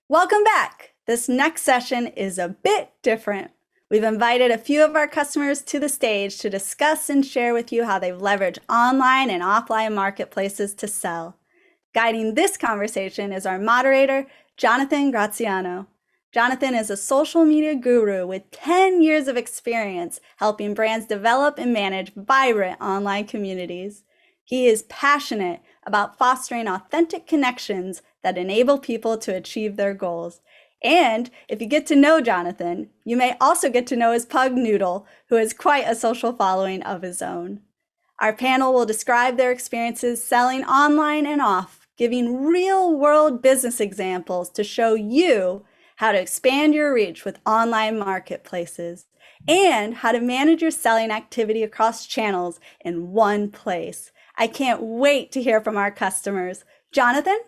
Welcome back. This next session is a bit different. We've invited a few of our customers to the stage to discuss and share with you how they've leveraged online and offline marketplaces to sell. Guiding this conversation is our moderator, Jonathan Graziano. Jonathan is a social media guru with 10 years of experience helping brands develop and manage vibrant online communities. He is passionate about fostering authentic connections that enable people to achieve their goals. And if you get to know Jonathan, you may also get to know his pug Noodle, who has quite a social following of his own. Our panel will describe their experiences selling online and off, giving real-world business examples to show you how to expand your reach with online marketplaces, and how to manage your selling activity across channels in one place. I can't wait to hear from our customers. Jonathan?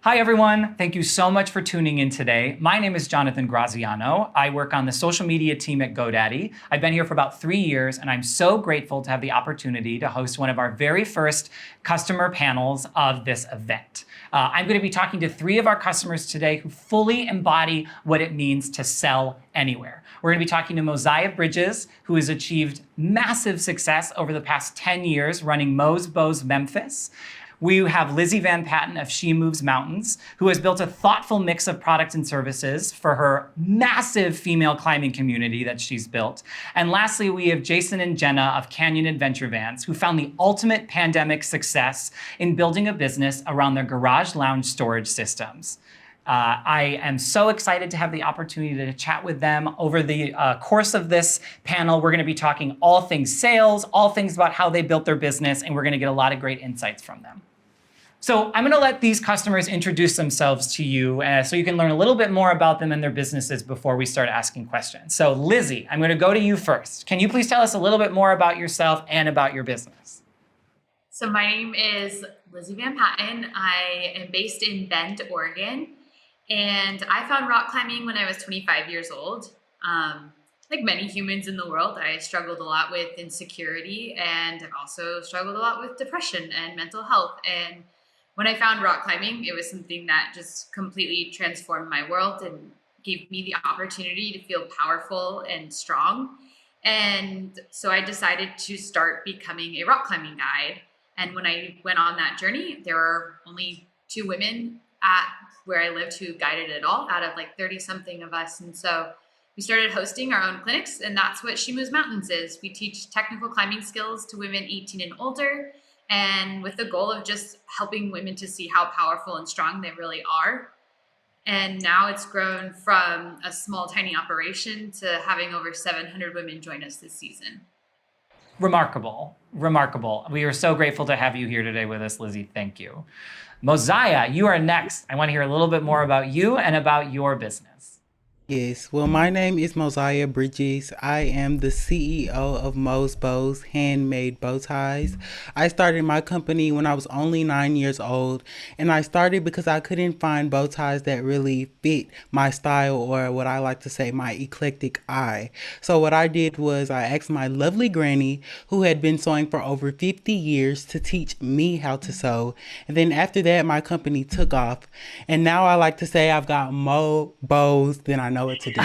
Hi, everyone. Thank you so much for tuning in today. My name is Jonathan Graziano. I work on the social media team at GoDaddy. I've been here for about 3 years, and I'm so grateful to have the opportunity to host one of our very first customer panels of this event. I'm going to be talking to 3 of our customers today who fully embody what it means to sell anywhere. We're going to be talking to Moziah Bridges, who has achieved massive success over the past 10 years running Mo's Bows Memphis. We have Lizzy VanPatten of She Moves Mountains, who has built a thoughtful mix of products and services for her massive female climbing community that she's built. And lastly, we have Jason and Jenna of Canyon Adventure Vans, who found the ultimate pandemic success in building a business around their garage lounge storage systems. I am so excited to have the opportunity to chat with them. Over the course of this panel, we're going to be talking all things sales, all things about how they built their business, and we're going to get a lot of great insights from them. So I'm going to let these customers introduce themselves to you so you can learn a little bit more about them and their businesses before we start asking questions. So Lizzy, I'm going to go to you first. Can you please tell us a little bit more about yourself and about your business? So my name is Lizzy VanPatten. I am based in Bend, Oregon. And I found rock climbing when I was 25 years old. Like many humans in the world, I struggled a lot with insecurity, and I've also struggled a lot with depression and mental health. And when I found rock climbing, it was something that just completely transformed my world and gave me the opportunity to feel powerful and strong. And so I decided to start becoming a rock climbing guide. And when I went on that journey, there were only 2 women at where I lived who guided it all out of like 30 something of us. And so we started hosting our own clinics, and that's what She Moves Mountains is. We teach technical climbing skills to women 18 and older, and with the goal of just helping women to see how powerful and strong they really are. And now it's grown from a small, tiny operation to having over 700 women join us this season. Remarkable, remarkable. We are so grateful to have you here today with us, Lizzy. Thank you. Moziah, you are next. I want to hear a little bit more about you and about your business. Yes, well, my name is Moziah Bridges. I am the CEO of Mo's Bows Handmade Bow Ties. I started my company when I was only 9 years old, and I started because I couldn't find bow ties that really fit my style, or what I like to say, my eclectic eye. So what I did was I asked my lovely granny, who had been sewing for over 50 years, to teach me how to sew. And then after that, my company took off. And now I like to say I've got more bows than I know what to do.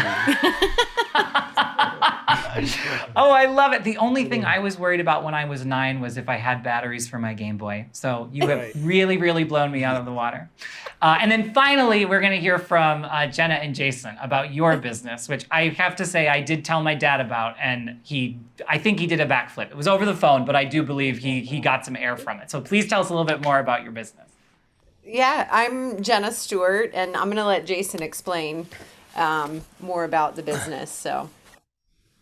Oh, I love it. The only thing I was worried about when I was 9 was if I had batteries for my Game Boy. So you have really, really blown me out of the water. And then finally, we're going to hear from Jenna and Jason about your business, which I have to say I did tell my dad about, and I think he did a backflip. It was over the phone, but I do believe he got some air from it. So please tell us a little bit more about your business. Yeah, I'm Jenna Stewart, and I'm going to let Jason explain more about the business.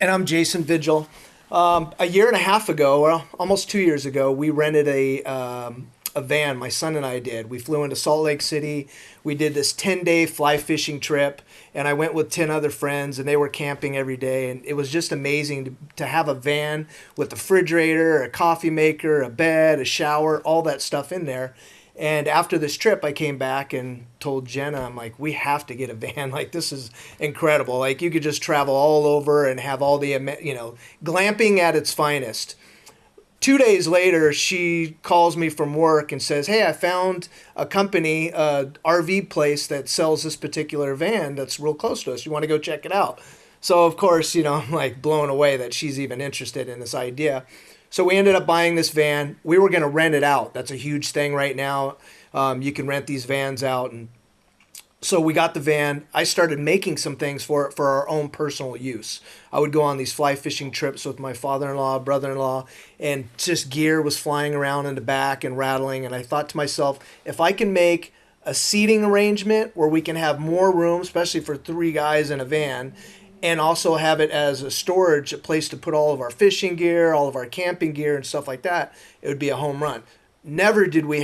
And I'm Jason Vigil. A year and a half ago, well, almost 2 years ago, we rented a van. My son and I did. We flew into Salt Lake City. We did this 10-day fly fishing trip, and I went with 10 other friends, and they were camping every day. And it was just amazing to have a van with a refrigerator, a coffee maker, a bed, a shower, all that stuff in there. And after this trip, I came back and told Jenna, I'm like, we have to get a van. Like, this is incredible. Like, you could just travel all over and have all the, glamping at its finest. 2 days later, she calls me from work and says, "Hey, I found a company, RV place that sells this particular van that's real close to us. You want to go check it out?" So, of course, I'm like blown away that she's even interested in this idea. So we ended up buying this van. We were going to rent it out. That's a huge thing right now. You can rent these vans out. And so we got the van. I started making some things for it for our own personal use. I would go on these fly fishing trips with my father-in-law, brother-in-law, and just gear was flying around in the back and rattling. And I thought to myself, if I can make a seating arrangement where we can have more room, especially for 3 guys in a van, and also have it as a storage, a place to put all of our fishing gear, all of our camping gear and stuff like that, it would be a home run. Never did we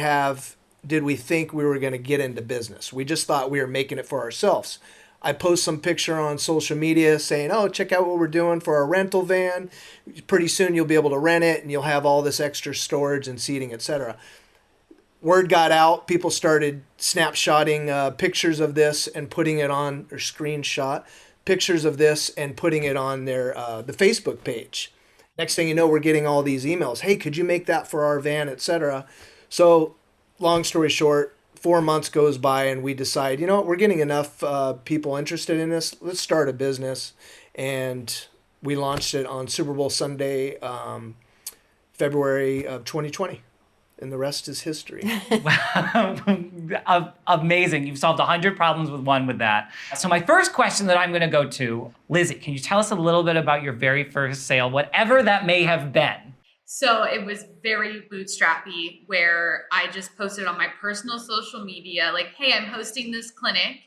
think we were going to get into business. We just thought we were making it for ourselves. I post some picture on social media saying, "Oh, check out what we're doing for our rental van. Pretty soon you'll be able to rent it and you'll have all this extra storage and seating, etc." Word got out. People started snapshotting pictures of this and putting it on, or screenshot pictures of this and putting it on their the Facebook page. Next thing you know, we're getting all these emails. "Hey, could you make that for our van, etc." So, long story short, 4 months goes by and we decide, we're getting enough people interested in this. Let's start a business. And we launched it on Super Bowl Sunday, February of 2020. And the rest is history. Wow. Amazing. You've solved 100 problems with one with that. So my first question that I'm going to go to, Lizzy, can you tell us a little bit about your very first sale, whatever that may have been? So it was very bootstrappy, where I just posted on my personal social media, like, "Hey, I'm hosting this clinic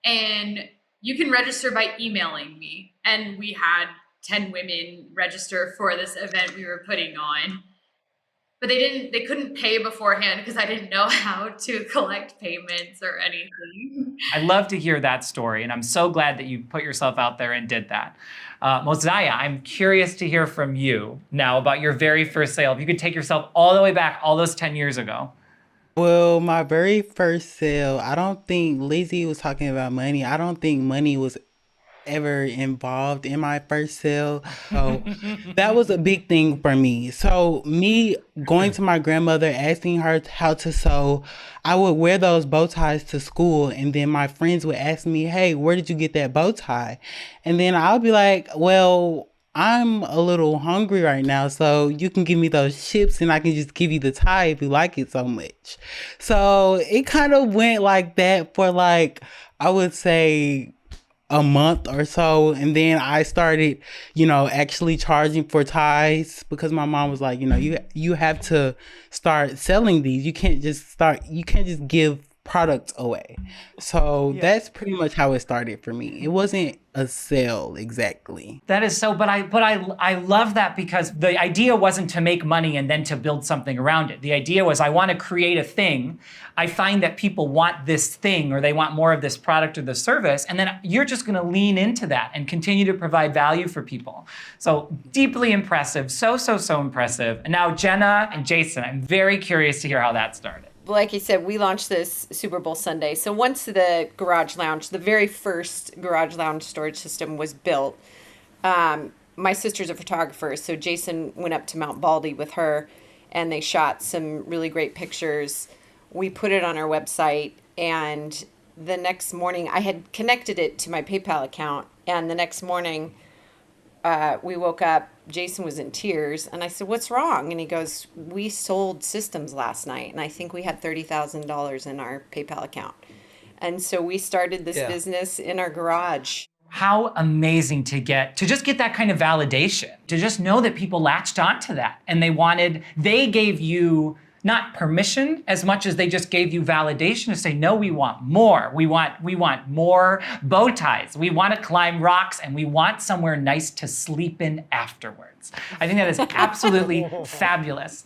and you can register by emailing me." And we had 10 women register for this event we were putting on. But they couldn't pay beforehand because I didn't know how to collect payments or anything. I love to hear that story, and I'm so glad that you put yourself out there and did that. Moziah, I'm curious to hear from you now about your very first sale. If you could take yourself all the way back, all those 10 years ago. Well, my very first sale, I don't think Lizzy was talking about money. I don't think money was ever involved in my first sale. So that was a big thing for me. So me going to my grandmother, asking her how to sew, I would wear those bow ties to school, and then my friends would ask me, "Hey, where did you get that bow tie?" And then I'll be like, "Well, I'm a little hungry right now, so you can give me those chips and I can just give you the tie if you like it so much." So it kind of went like that for I would say a month or so. And then I started, actually charging for ties, because my mom was like, you have to start selling these. You can't just give products away. So that's pretty much how it started for me. It wasn't a sale exactly. That is so, but I love that, because the idea wasn't to make money and then to build something around it. The idea was, I want to create a thing. I find that people want this thing, or they want more of this product or the service, and then you're just going to lean into that and continue to provide value for people. So deeply impressive, so impressive. And now Jenna and Jason, I'm very curious to hear how that started. Like you said, we launched this Super Bowl Sunday. So once the garage lounge, the very first garage lounge storage system was built, my sister's a photographer, so Jason went up to Mount Baldy with her, and they shot some really great pictures. We put it on our website, and the next morning, I had connected it to my PayPal account, and the next morning, we woke up, Jason was in tears, and I said, "What's wrong?" And he goes, "We sold systems last night, and I think we had $30,000 in our PayPal account." And so we started this business in our garage. How amazing to just get that kind of validation, to just know that people latched onto that, and they gave you not permission as much as they just gave you validation to say, "No, we want more. We want more bow ties. We want to climb rocks, and we want somewhere nice to sleep in afterwards." I think that is absolutely fabulous.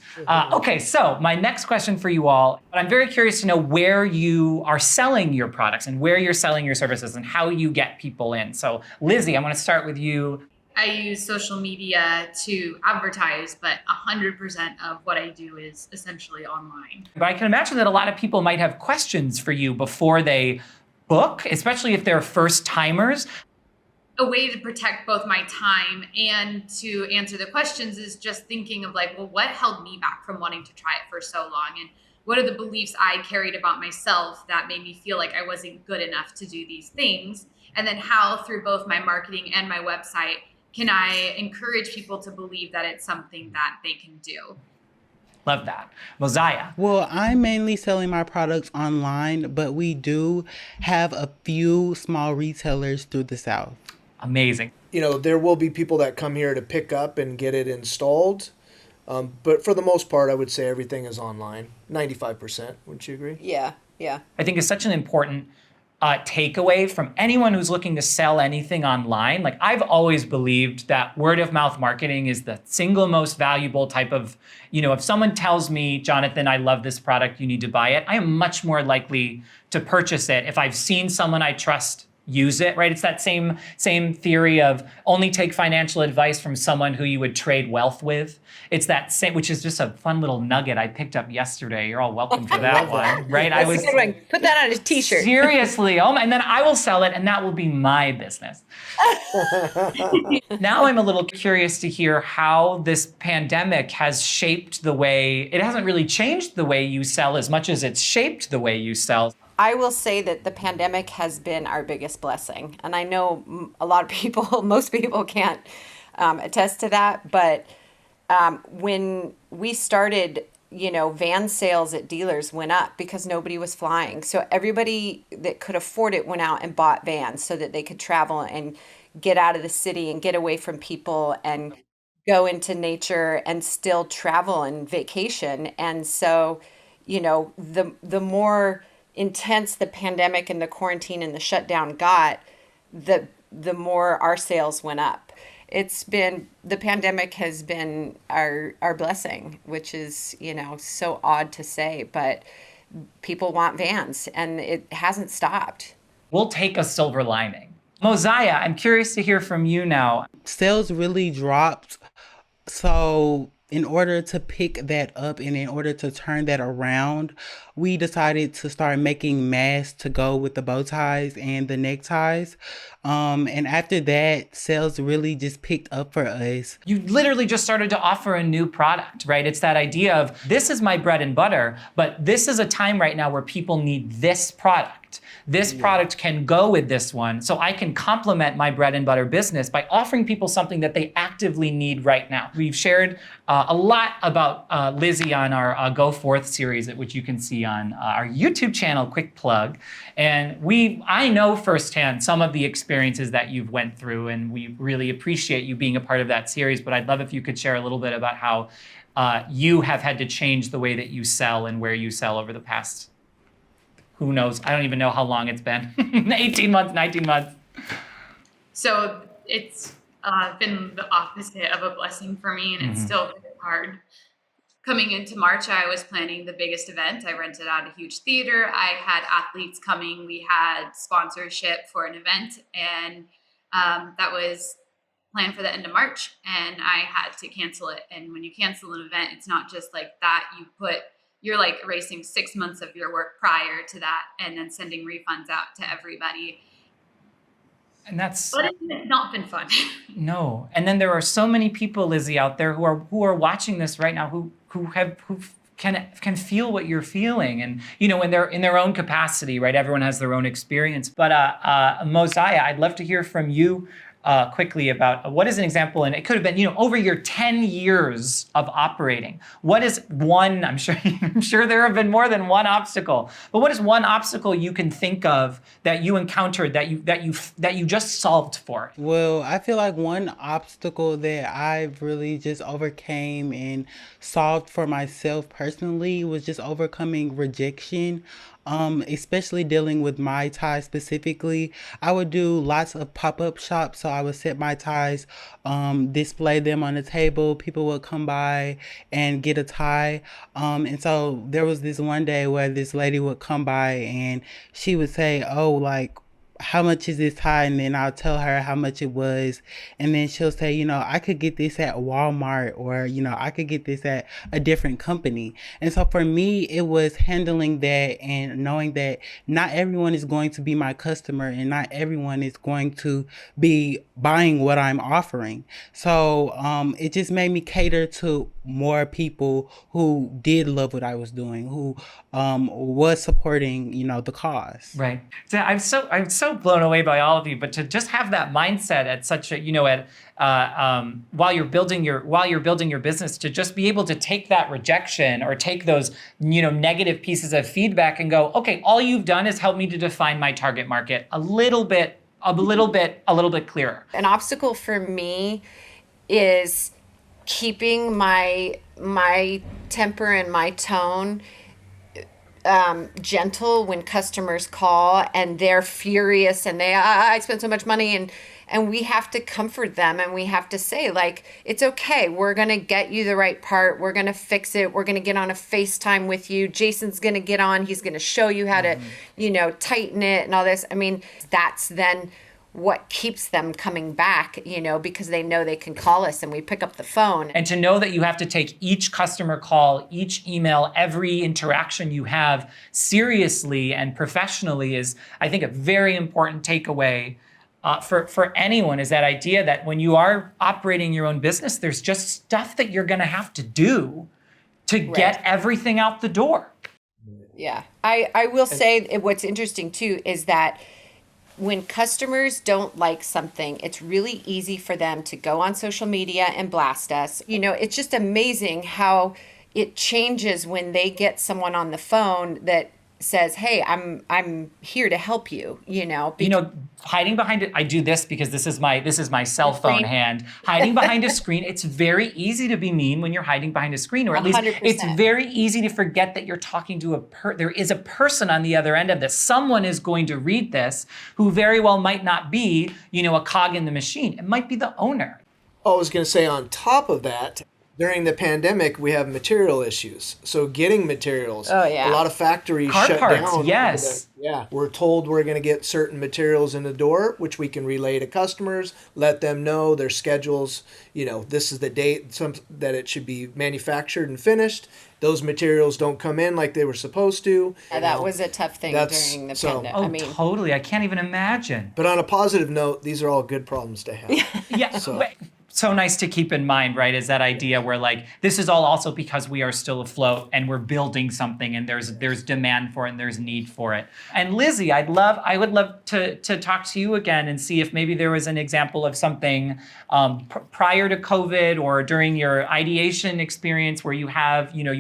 Okay, so my next question for you all, I'm very curious to know where you are selling your products and where you're selling your services and how you get people in. So Lizzy, I'm going to start with you. I use social media to advertise, but 100% of what I do is essentially online. But I can imagine that a lot of people might have questions for you before they book, especially if they're first timers. a way to protect both my time and to answer the questions is just thinking of like, well, what held me back from wanting to try it for so long? And what are the beliefs I carried about myself that made me feel like I wasn't good enough to do these things? And then how, through both my marketing and my website, can I encourage people to believe that it's something that they can do? Love that. Moziah. Well, I'm mainly selling my products online, but we do have a few small retailers through the South. Amazing. You know, there will be people that come here to pick up and get it installed. But for the most part, I would say everything is online. 95%. Wouldn't you agree? Yeah, yeah. I think is such an important takeaway from anyone who's looking to sell anything online. Like, I've always believed that word of mouth marketing is the single most valuable type of, if someone tells me, Jonathan, I love this product, you need to buy it, I am much more likely to purchase it if I've seen someone I trust use it, right? It's that same theory of only take financial advice from someone who you would trade wealth with. It's that same, which is just a fun little nugget I picked up yesterday. You're all welcome for that one, right? That's a good one. Put that on a t-shirt. Seriously, and then I will sell it, and that will be my business. Now I'm a little curious to hear how this pandemic has shaped the way, it hasn't really changed the way you sell as much as it's shaped the way you sell. I will say that the pandemic has been our biggest blessing. And I know a lot of people, most people can't attest to that. But when we started, van sales at dealers went up because nobody was flying. So everybody that could afford it went out and bought vans so that they could travel and get out of the city and get away from people and go into nature and still travel and vacation. And so, the more intense the pandemic and the quarantine and the shutdown got, the more our sales went up. The pandemic has been our blessing, which is, so odd to say, but people want vans and it hasn't stopped. We'll take a silver lining. Moziah, I'm curious to hear from you now. Sales really dropped. So in order to pick that up and in order to turn that around, we decided to start making masks to go with the bow ties and the neckties. And after that, sales really just picked up for us. You literally just started to offer a new product, right? It's that idea of, this is my bread and butter, but this is a time right now where people need this product. This product can go with this one, so I can complement my bread and butter business by offering people something that they actively need right now. We've shared a lot about Lizzy on our Go Forth series, which you can see on our YouTube channel, quick plug. And I know firsthand some of the experiences that you've went through, and we really appreciate you being a part of that series. But I'd love if you could share a little bit about how you have had to change the way that you sell and where you sell over the past, who knows? I don't even know how long it's been. 18 months, 19 months. So it's been the opposite of a blessing for me, and it's still hard. Coming into March, I was planning the biggest event. I rented out a huge theater. I had athletes coming. We had sponsorship for an event, and that was planned for the end of March, and I had to cancel it. And when you cancel an event, it's not just like that. You're like erasing 6 months of your work prior to that and then sending refunds out to everybody. And that's But it's not been fun. No. And then there are so many people, Lizzy, out there who are watching this right now who can feel what you're feeling, and when they're in their own capacity, right? Everyone has their own experience. But Moziah, I'd love to hear from you quickly about what is an example, and it could have been, over your 10 years of operating. What is one, I'm sure there have been more than one obstacle, but what is one obstacle you can think of that you encountered that you just solved for? Well, I feel like one obstacle that I've really just overcame and solved for myself personally was just overcoming rejection. Especially dealing with my ties specifically. I would do lots of pop-up shops. So I would set my ties, display them on the table. People would come by and get a tie. And so there was this one day where this lady would come by and she would say, oh, like, how much is this tie? And then I'll tell her how much it was. And then she'll say, I could get this at Walmart, or, I could get this at a different company. And so for me, it was handling that and knowing that not everyone is going to be my customer and not everyone is going to be buying what I'm offering. So it just made me cater to more people who did love what I was doing, who was supporting, the cause. Right. So I'm so blown away by all of you, but to just have that mindset at such a, while you're building your business, to just be able to take that rejection or take those, negative pieces of feedback and go, okay, all you've done is help me to define my target market a little bit clearer. An obstacle for me is keeping my temper and my tone gentle when customers call and they're furious and I spent so much money, and we have to comfort them and we have to say, like, it's okay. We're going to get you the right part. We're going to fix it. We're going to get on a FaceTime with you. Jason's going to get on. He's going to show you how to, tighten it and all this. I mean, that's then what keeps them coming back, because they know they can call us and we pick up the phone. And to know that you have to take each customer call, each email, every interaction you have seriously and professionally is, I think, a very important takeaway for anyone, is that idea that when you are operating your own business, there's just stuff that you're going to have to do to get everything out the door. Yeah. I will say what's interesting too is that when customers don't like something, it's really easy for them to go on social media and blast us. It's just amazing how it changes when they get someone on the phone that says, "Hey, I'm here to help you," hiding behind it. I do this because this is my cell phone hand. Hiding behind a screen, it's very easy to be mean when you're hiding behind a screen, or at least 100%. It's very easy to forget that you're talking to there is a person on the other end of this. Someone is going to read this who very well might not be, a cog in the machine. It might be the owner. I was going to say, on top of that, during the pandemic, we have material issues. So getting materials. Oh, yeah. A lot of factories Car shut parts, down. yes. Yeah. We're told we're going to get certain materials in the door, which we can relay to customers, let them know their schedules. This is the date that it should be manufactured and finished. Those materials don't come in like they were supposed to. Yeah, that was a tough thing during the pandemic. Totally. I can't even imagine. But on a positive note, these are all good problems to have. Yeah. So nice to keep in mind, right, is that idea where, like, this is all also because we are still afloat and we're building something and there's demand for it and there's need for it. And Lizzy, I would love to talk to you again and see if maybe there was an example of something prior to COVID or during your ideation experience where you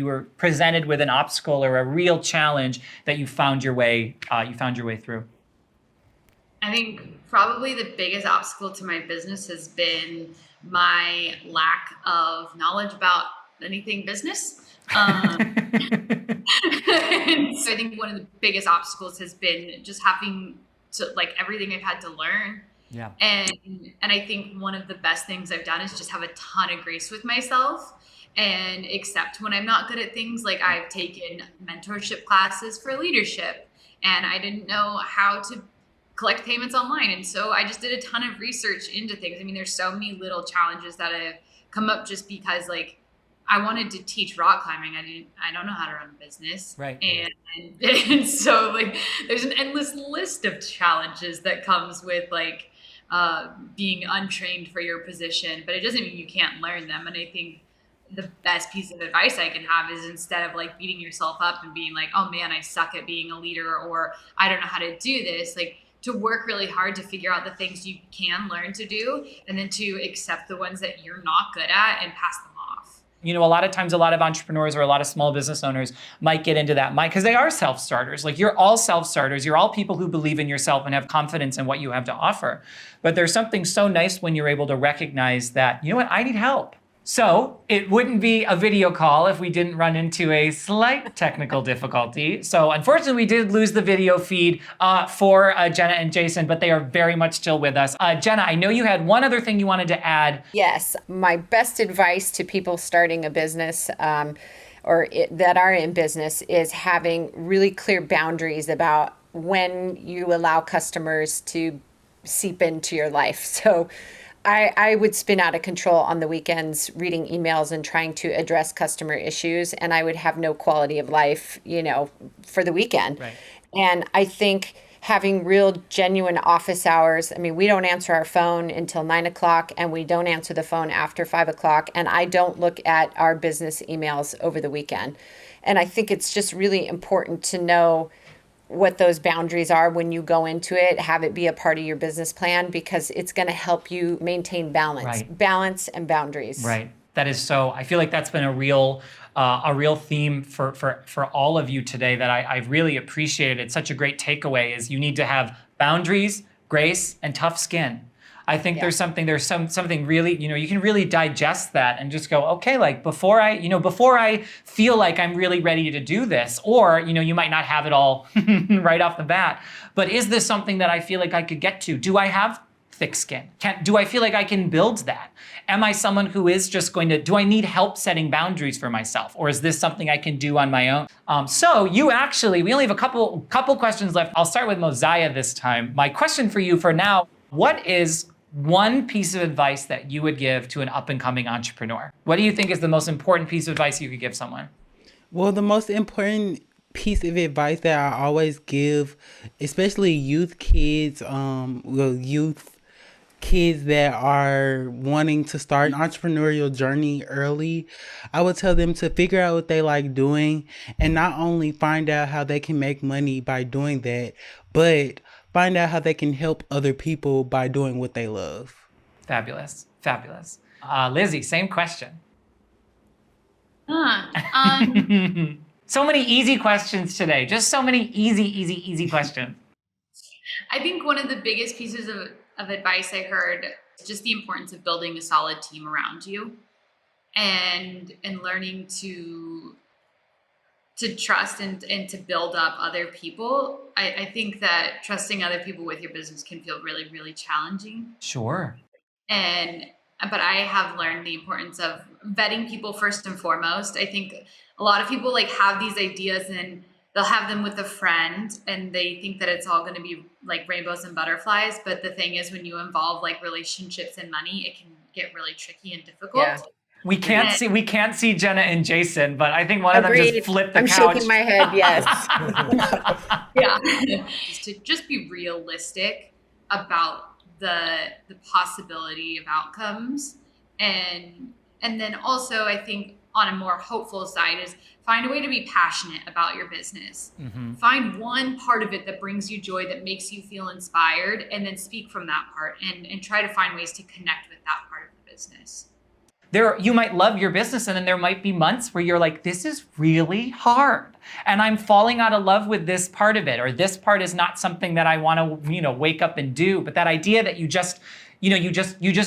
were presented with an obstacle or a real challenge that you found your way through. I think probably the biggest obstacle to my business has been my lack of knowledge about anything business. And so I think one of the biggest obstacles has been just having to, everything I've had to learn. Yeah. And I think one of the best things I've done is just have a ton of grace with myself and accept when I'm not good at things. Like, I've taken mentorship classes for leadership and I didn't know how to collect payments online. And so I just did a ton of research into things. I mean, there's so many little challenges that have come up just because, I wanted to teach rock climbing. I don't know how to run a business. Right. And so there's an endless list of challenges that comes with being untrained for your position, but it doesn't mean you can't learn them. And I think the best piece of advice I can have is, instead of beating yourself up and being like, oh man, I suck at being a leader, or I don't know how to do this, to work really hard to figure out the things you can learn to do, and then to accept the ones that you're not good at and pass them off. A lot of times, a lot of entrepreneurs or a lot of small business owners might get into that because they are self-starters. You're all self-starters. You're all people who believe in yourself and have confidence in what you have to offer. But there's something so nice when you're able to recognize that, I need help. So it wouldn't be a video call if we didn't run into a slight technical difficulty. So unfortunately, we did lose the video feed for Jenna and Jason, but they are very much still with us. Jenna, I know you had one other thing you wanted to add. Yes. My best advice to people starting a business that are in business is having really clear boundaries about when you allow customers to seep into your life. So I would spin out of control on the weekends reading emails and trying to address customer issues, and I would have no quality of life, for the weekend. Right. And I think having real genuine office hours, I mean, we don't answer our phone until 9 o'clock, and we don't answer the phone after 5 o'clock, and I don't look at our business emails over the weekend. And I think it's just really important to know what those boundaries are when you go into it, have it be a part of your business plan, because it's going to help you maintain balance and boundaries. Right. That is so, I feel like that's been a real theme for all of you today that I've really appreciated. It's such a great takeaway is you need to have boundaries, grace, and tough skin. I think there's something really, you can really digest that and just go, okay, like before I feel like I'm really ready to do this, or, you might not have it all right off the bat, but is this something that I feel like I could get to? Do I have thick skin? Do I feel like I can build that? Am I someone who is just do I need help setting boundaries for myself? Or is this something I can do on my own? So we only have a couple questions left. I'll start with Moziah this time. My question for you for now, what is one piece of advice that you would give to an up-and-coming entrepreneur? What do you think is the most important piece of advice you could give someone? Well, the most important piece of advice that I always give, especially youth kids that are wanting to start an entrepreneurial journey early, I would tell them to figure out what they like doing, and not only find out how they can make money by doing that, but find out how they can help other people by doing what they love. Fabulous. Lizzy, same question. So many easy questions today. Just so many easy questions. I think one of the biggest pieces of advice I heard is just the importance of building a solid team around you and learning to trust and to build up other people. I think that trusting other people with your business can feel really, really challenging. Sure. But I have learned the importance of vetting people first and foremost. I think a lot of people have these ideas and they'll have them with a friend and they think that it's all going to be like rainbows and butterflies. But the thing is, when you involve relationships and money, it can get really tricky and difficult. Yeah. We can't see Jenna and Jason, but I think one of them just flipped the couch. I'm shaking my head, yes. Yeah. Just be realistic about the possibility of outcomes. And then also I think on a more hopeful side is find a way to be passionate about your business. Mm-hmm. Find one part of it that brings you joy, that makes you feel inspired, and then speak from that part and try to find ways to connect with that part of the business. You might love your business, and then there might be months where you're like, this is really hard and I'm falling out of love with this part of it, or this part is not something that I want to, wake up and do. But that idea that you just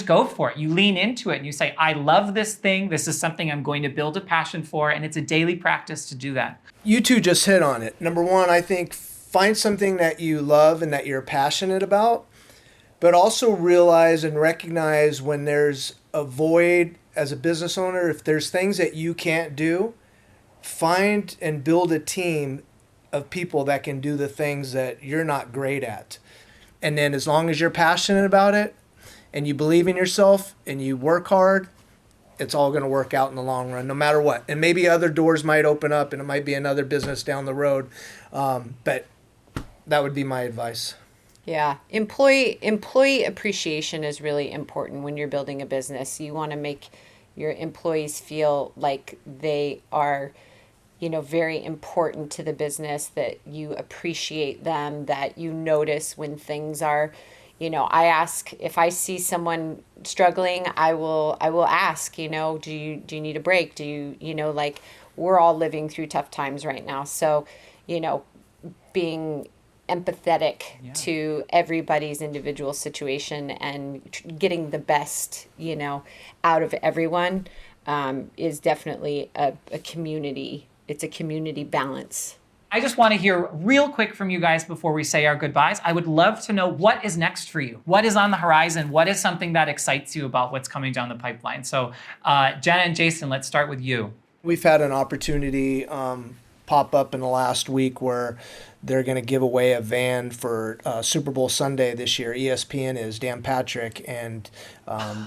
go for it, you lean into it and you say, I love this thing. This is something I'm going to build a passion for. And it's a daily practice to do that. You two just hit on it. Number one, I think find something that you love and that you're passionate about, but also realize and recognize when there's a void as a business owner. If there's things that you can't do, find and build a team of people that can do the things that you're not great at. And then as long as you're passionate about it and you believe in yourself and you work hard, it's all going to work out in the long run, no matter what. And maybe other doors might open up and it might be another business down the road. But that would be my advice. Yeah. Employee appreciation is really important when you're building a business. You want to make your employees feel like they are, very important to the business, that you appreciate them, that you notice when things are, I ask if I see someone struggling, I will ask, do you need a break? Do you, we're all living through tough times right now. So, being empathetic to everybody's individual situation and getting the best, out of everyone is definitely a community. It's a community balance. I just want to hear real quick from you guys before we say our goodbyes. I would love to know what is next for you. What is on the horizon? What is something that excites you about what's coming down the pipeline? So Jenna and Jason, let's start with you. We've had an opportunity pop up in the last week where they're going to give away a van for Super Bowl Sunday this year. ESPN is Dan Patrick, and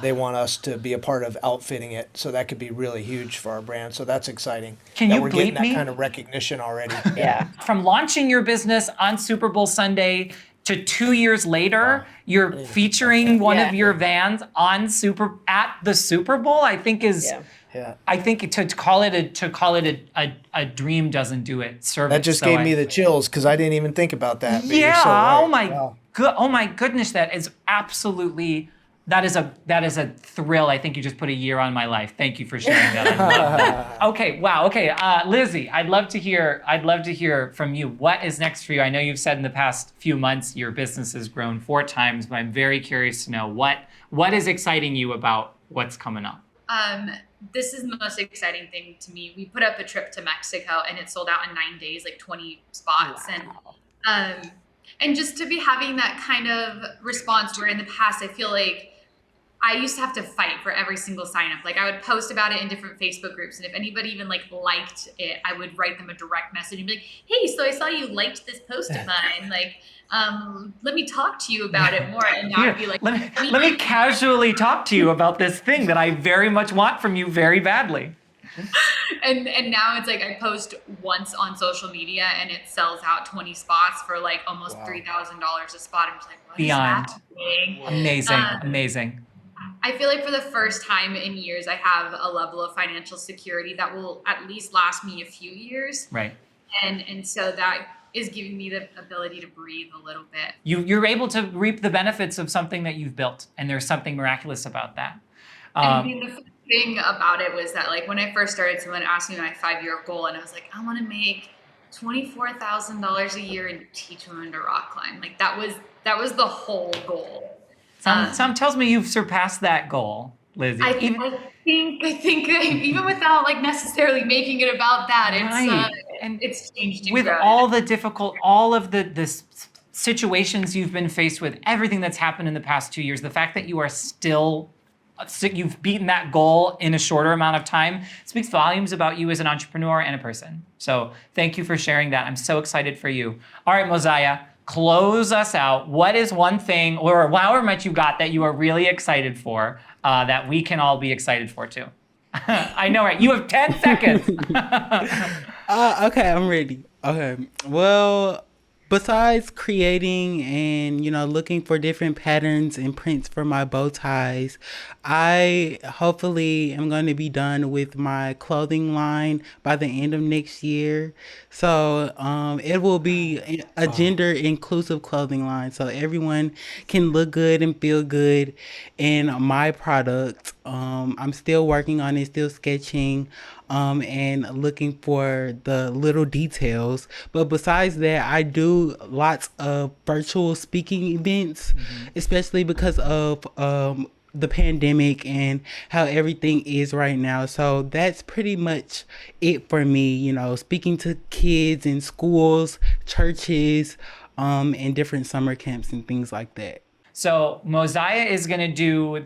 they want us to be a part of outfitting it. So that could be really huge for our brand. So that's exciting. Can that you we're getting bleep that me? kind of recognition already. Yeah. From launching your business on Super Bowl Sunday to 2 years later, you're featuring one of your vans on at the Super Bowl. I think Yeah. I think to call it a dream doesn't do it service. That just gave me the chills because I didn't even think about that. But Yeah. you're so right. Oh my goodness. That is absolutely. That is a thrill. I think you just put a year on my life. Thank you for sharing that. I love that. Okay. Wow. Okay. Lizzy, I'd love to hear from you. What is next for you? I know you've said in the past few months your business has grown 4 times, but I'm very curious to know what is exciting you about what's coming up. This is the most exciting thing to me. We put up a trip to Mexico and it sold out in 9 days, like 20 spots. Wow. And just to be having that kind of response where in the past, I feel like I used to have to fight for every single sign up. Like I would post about it in different Facebook groups. And if anybody even like liked it, I would write them a direct message and be like, hey, so I saw you liked this post of mine. Like, let me talk to you about it more. And now I'd be like, let me casually talk to you about this thing that I very much want from you very badly. And now it's like I post once on social media and it sells out 20 spots for like almost $3,000 a spot. I'm just like, what Beyond. is happening? Amazing. I feel like for the first time in years, I have a level of financial security that will at least last me a few years. Right. And so that is giving me the ability to breathe a little bit. You're able to reap the benefits of something that you've built, and there's something miraculous about that. I mean, the thing about it was that like when I first started, someone asked me my 5-year goal, and I was like, I want to make $24,000 a year and teach women to rock climb. Like that was the whole goal. Some tells me you've surpassed that goal, Lizzy. I think even without like necessarily making it about that, it's changed and with grown. all of the situations you've been faced with, everything that's happened in the past 2 years, the fact that you are still you've beaten that goal in a shorter amount of time speaks volumes about you as an entrepreneur and a person. So thank you for sharing that. I'm so excited for you. All right, Moziah, close us out. What is one thing, or however much you got, that you are really excited for, that we can all be excited for too? I know, right? You have 10 seconds. Okay, I'm ready. Okay. Well, besides creating and, looking for different patterns and prints for my bow ties, I hopefully am going to be done with my clothing line by the end of next year. So it will be a gender inclusive clothing line, so everyone can look good and feel good in my product. I'm still working on it, still sketching, and looking for the little details. But besides that, I do lots of virtual speaking events, especially because of the pandemic and how everything is right now. So that's pretty much it for me, speaking to kids in schools, churches, and different summer camps and things like that. So Moziah is gonna do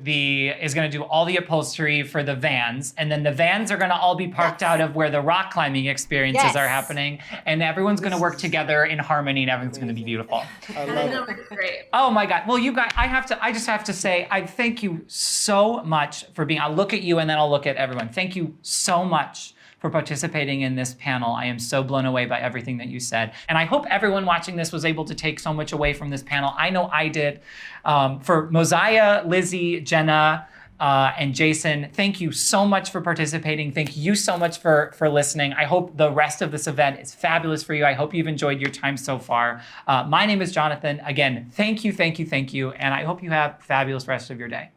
all the upholstery for the vans, and then the vans are gonna all be parked out of where the rock climbing experiences are happening, and everyone's gonna work together in harmony, and everything's gonna be beautiful. I love it. Great. Oh my God! Well, you guys, I just have to say, I thank you so much for being. I'll look at you, and then I'll look at everyone. Thank you so much for participating in this panel. I am so blown away by everything that you said. And I hope everyone watching this was able to take so much away from this panel. I know I did. For Moziah, Lizzy, Jenna, and Jason, thank you so much for participating. Thank you so much for listening. I hope the rest of this event is fabulous for you. I hope you've enjoyed your time so far. My name is Jonathan. Again, thank you, and I hope you have a fabulous rest of your day.